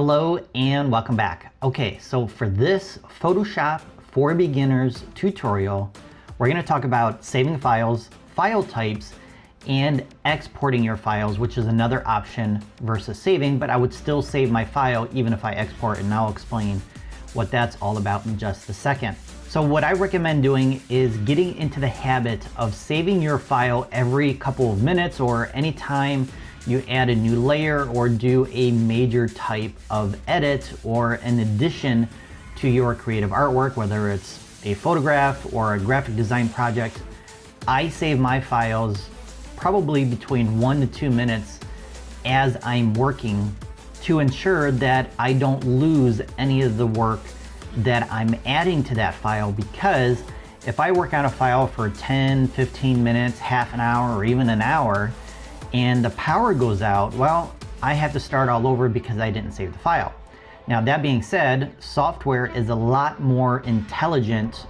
Hello and welcome back. Okay, so for this Photoshop for Beginners tutorial, we're going to talk about saving files, file types, and exporting your files, which is another option versus saving, but I would still save my file even if I export, and I'll explain what that's all about in just a second. So what I recommend doing is getting into the habit of saving your file every couple of minutes or anytime you add a new layer or do a major type of edit or an addition to your creative artwork, whether it's a photograph or a graphic design project. I save my files probably between 1 to 2 minutes as I'm working to ensure that I don't lose any of the work that I'm adding to that file, because if I work on a file for 10, 15 minutes, half an hour, or even an hour, and the power goes out, well, I have to start all over because I didn't save the file. Now, that being said, software is a lot more intelligent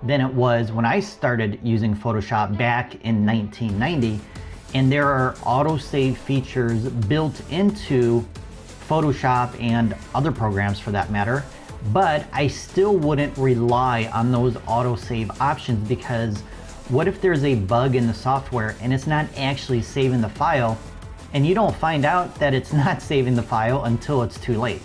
than it was when I started using Photoshop back in 1990. And there are autosave features built into Photoshop and other programs for that matter. But I still wouldn't rely on those autosave options, because what if there's a bug in the software and it's not actually saving the file, and you don't find out that it's not saving the file until it's too late?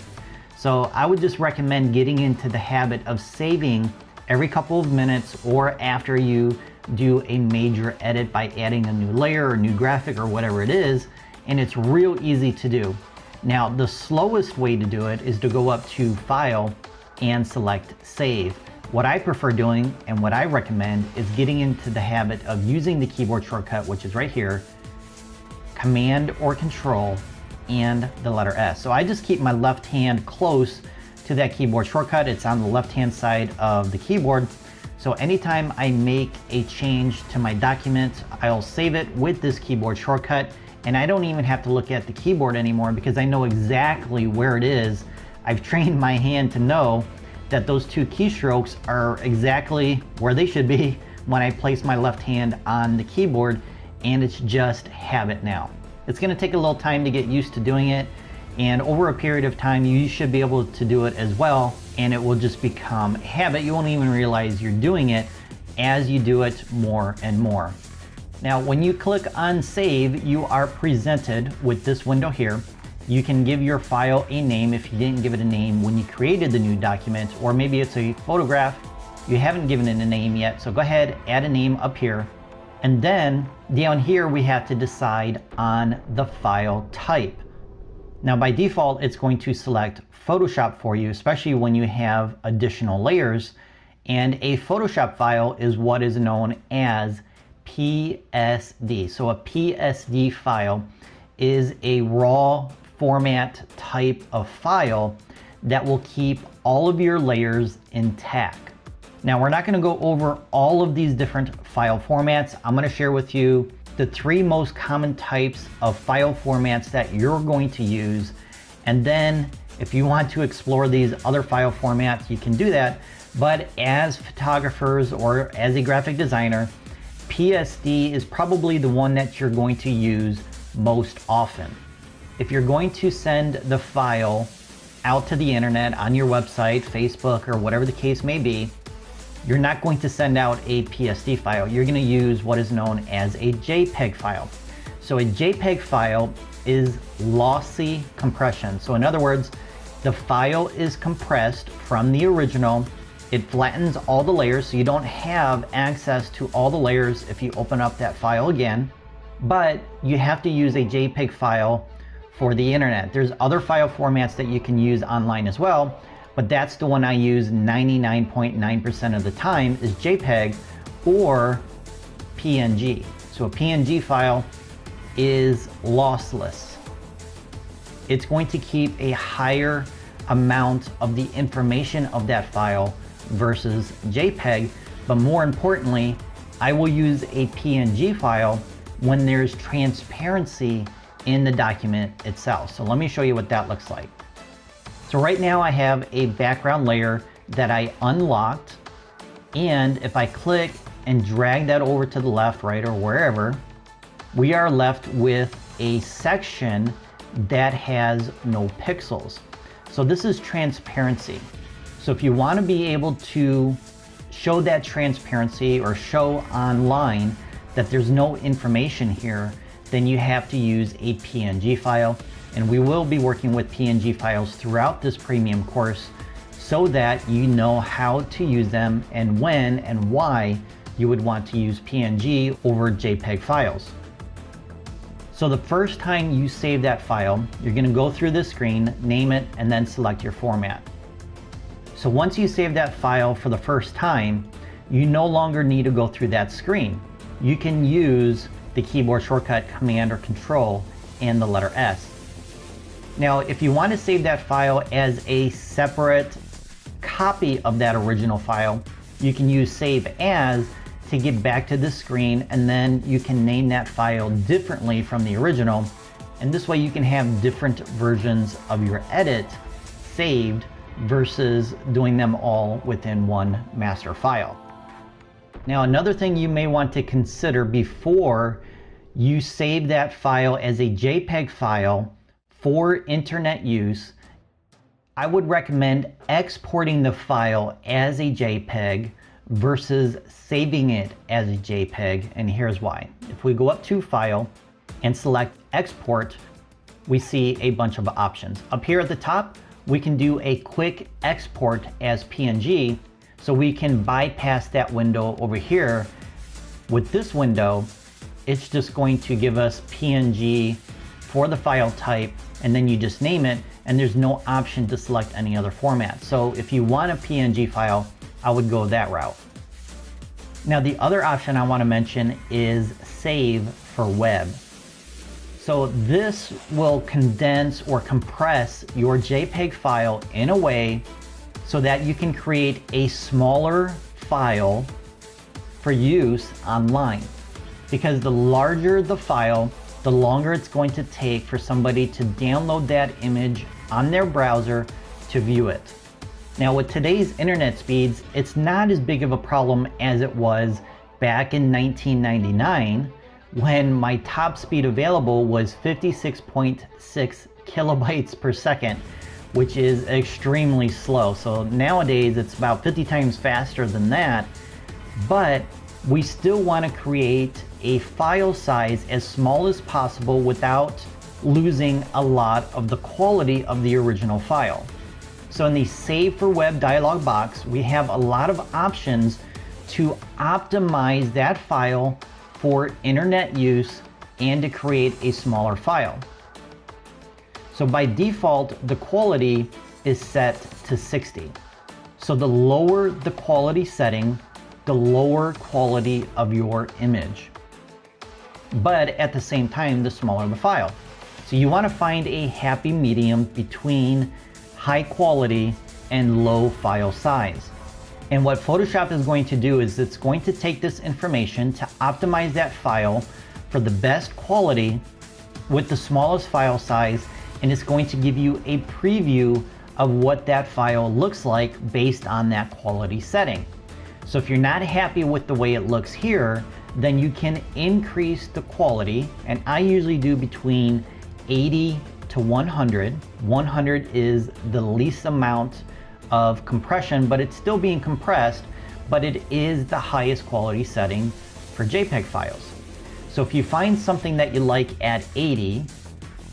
So I would just recommend getting into the habit of saving every couple of minutes or after you do a major edit by adding a new layer or new graphic or whatever it is, and it's real easy to do. Now, the slowest way to do it is to go up to File and select Save. What I prefer doing and what I recommend is getting into the habit of using the keyboard shortcut, which is right here, Command or Control, and the letter S. So I just keep my left hand close to that keyboard shortcut. It's on the left-hand side of the keyboard. So anytime I make a change to my document, I'll save it with this keyboard shortcut, and I don't even have to look at the keyboard anymore because I know exactly where it is. I've trained my hand to know that those two keystrokes are exactly where they should be when I place my left hand on the keyboard, and it's just habit now. It's going to take a little time to get used to doing it, and over a period of time you should be able to do it as well, and it will just become a habit. You won't even realize you're doing it as you do it more and more. Now, when you click on Save, you are presented with this window here. You can give your file a name if you didn't give it a name when you created the new document, or maybe it's a photograph, you haven't given it a name yet, so go ahead, add a name up here. And then down here we have to decide on the file type. Now, by default, it's going to select Photoshop for you, especially when you have additional layers. And a Photoshop file is what is known as PSD. So a PSD file is a raw format type of file that will keep all of your layers intact. Now, we're not going to go over all of these different file formats. I'm going to share with you the 3 most common types of file formats that you're going to use. And then if you want to explore these other file formats, you can do that. But as photographers or as a graphic designer, PSD is probably the one that you're going to use most often. If you're going to send the file out to the internet on your website, Facebook, or whatever the case may be, you're not going to send out a PSD file. You're going to use what is known as a JPEG file. So a JPEG file is lossy compression. So in other words, the file is compressed from the original. It flattens all the layers, so you don't have access to all the layers if you open up that file again. But you have to use a JPEG file for the internet. There's other file formats that you can use online as well, but that's the one I use 99.9% of the time is JPEG or PNG. So a PNG file is lossless. It's going to keep a higher amount of the information of that file versus JPEG, but more importantly, I will use a PNG file when there's transparency in the document itself. So let me show you what that looks like. So right now I have a background layer that I unlocked, and if I click and drag that over to the left, right, or wherever, we are left with a section that has no pixels. So this is transparency. So if you want to be able to show that transparency or show online that there's no information here, then you have to use a PNG file. And we will be working with PNG files throughout this premium course so that you know how to use them and when and why you would want to use PNG over JPEG files. So the first time you save that file, you're going to go through this screen, name it, and then select your format. So once you save that file for the first time, you no longer need to go through that screen. You can use the keyboard shortcut Command or Control and the letter S. Now, if you want to save that file as a separate copy of that original file, you can use Save As to get back to the screen, and then you can name that file differently from the original. And this way you can have different versions of your edit saved versus doing them all within one master file. Now, another thing you may want to consider before you save that file as a JPEG file for internet use, I would recommend exporting the file as a JPEG versus saving it as a JPEG, and here's why. If we go up to File and select Export, we see a bunch of options. Up here at the top, we can do a quick export as PNG, so we can bypass that window over here. With this window, it's just going to give us PNG for the file type, and then you just name it, and there's no option to select any other format. So if you want a PNG file, I would go that route. Now, the other option I want to mention is Save for Web. So this will condense or compress your JPEG file in a way so that you can create a smaller file for use online. Because the larger the file, the longer it's going to take for somebody to download that image on their browser to view it. Now, with today's internet speeds, it's not as big of a problem as it was back in 1999 when my top speed available was 56.6 kilobytes per second, which is extremely slow. So nowadays it's about 50 times faster than that, but we still want to create a file size as small as possible without losing a lot of the quality of the original file. So in the Save for Web dialog box, we have a lot of options to optimize that file for internet use and to create a smaller file. So by default, the quality is set to 60. So the lower the quality setting, the lower quality of your image. But at the same time, the smaller the file. So you want to find a happy medium between high quality and low file size. And what Photoshop is going to do is it's going to take this information to optimize that file for the best quality with the smallest file size, and it's going to give you a preview of what that file looks like based on that quality setting. So if you're not happy with the way it looks here, then you can increase the quality, and I usually do between 80 to 100. 100 is the least amount of compression, but it's still being compressed, but it is the highest quality setting for JPEG files. So if you find something that you like at 80,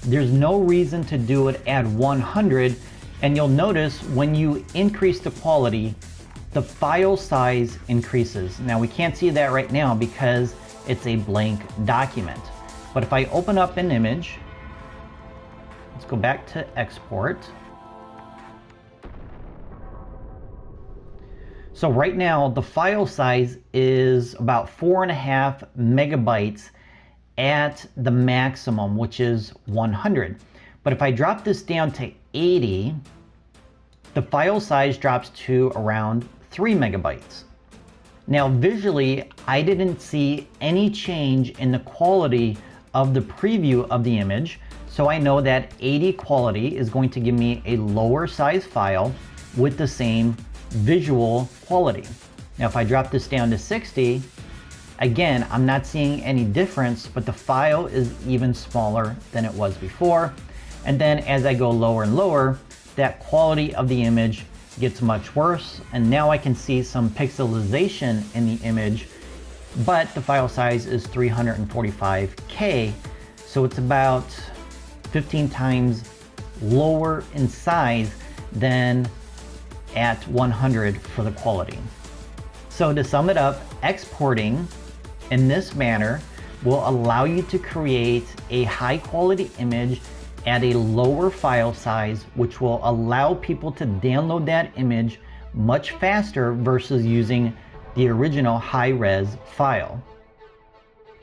there's no reason to do it at 100, and you'll notice when you increase the quality, the file size increases. Now we can't see that right now because it's a blank document. But if I open up an image, let's go back to export. So right now the file size is about 4.5 megabytes at the maximum, which is 100. But if I drop this down to 80, the file size drops to around 3 megabytes. Now visually, I didn't see any change in the quality of the preview of the image, so I know that 80 quality is going to give me a lower size file with the same visual quality. Now if I drop this down to 60, again, I'm not seeing any difference, but the file is even smaller than it was before. And then as I go lower and lower, that quality of the image gets much worse, and now I can see some pixelization in the image, but the file size is 345K, so it's about 15 times lower in size than at 100 for the quality. So to sum it up, exporting in this manner will allow you to create a high quality image at a lower file size, which will allow people to download that image much faster versus using the original high-res file.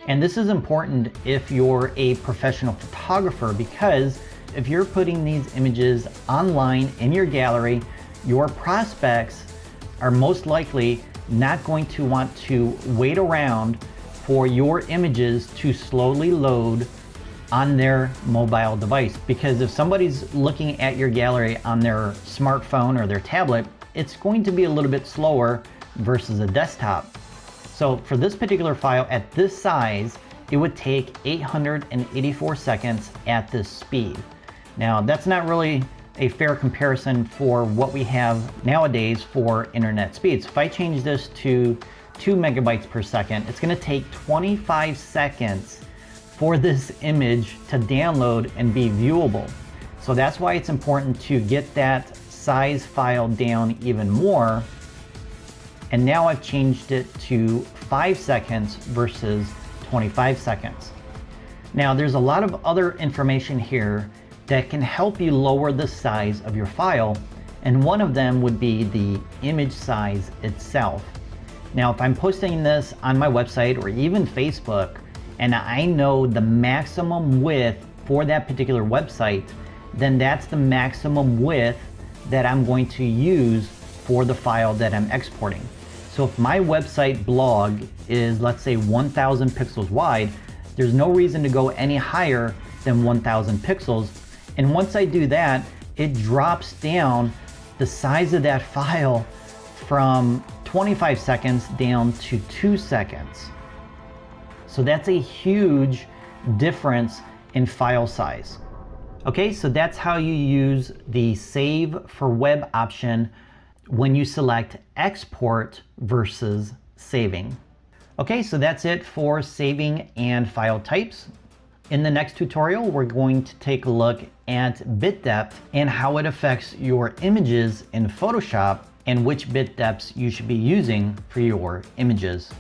And this is important if you're a professional photographer, because if you're putting these images online in your gallery, your prospects are most likely not going to want to wait around for your images to slowly load on their mobile device. Because if somebody's looking at your gallery on their smartphone or their tablet, it's going to be a little bit slower versus a desktop. So for this particular file at this size, it would take 884 seconds at this speed. Now that's not really a fair comparison for what we have nowadays for internet speeds. If I change this to 2 megabytes per second, it's going to take 25 seconds for this image to download and be viewable. So that's why it's important to get that size file down even more. And now I've changed it to 5 seconds versus 25 seconds. Now there's a lot of other information here that can help you lower the size of your file, and one of them would be the image size itself. Now if I'm posting this on my website or even Facebook, and I know the maximum width for that particular website, then that's the maximum width that I'm going to use for the file that I'm exporting. So if my website blog is, let's say, 1000 pixels wide, there's no reason to go any higher than 1000 pixels. And once I do that, it drops down the size of that file from 25 seconds down to 2 seconds. So that's a huge difference in file size. Okay, so that's how you use the Save for Web option when you select export versus saving. Okay, so that's it for saving and file types. In the next tutorial, we're going to take a look at bit depth and how it affects your images in Photoshop and which bit depths you should be using for your images.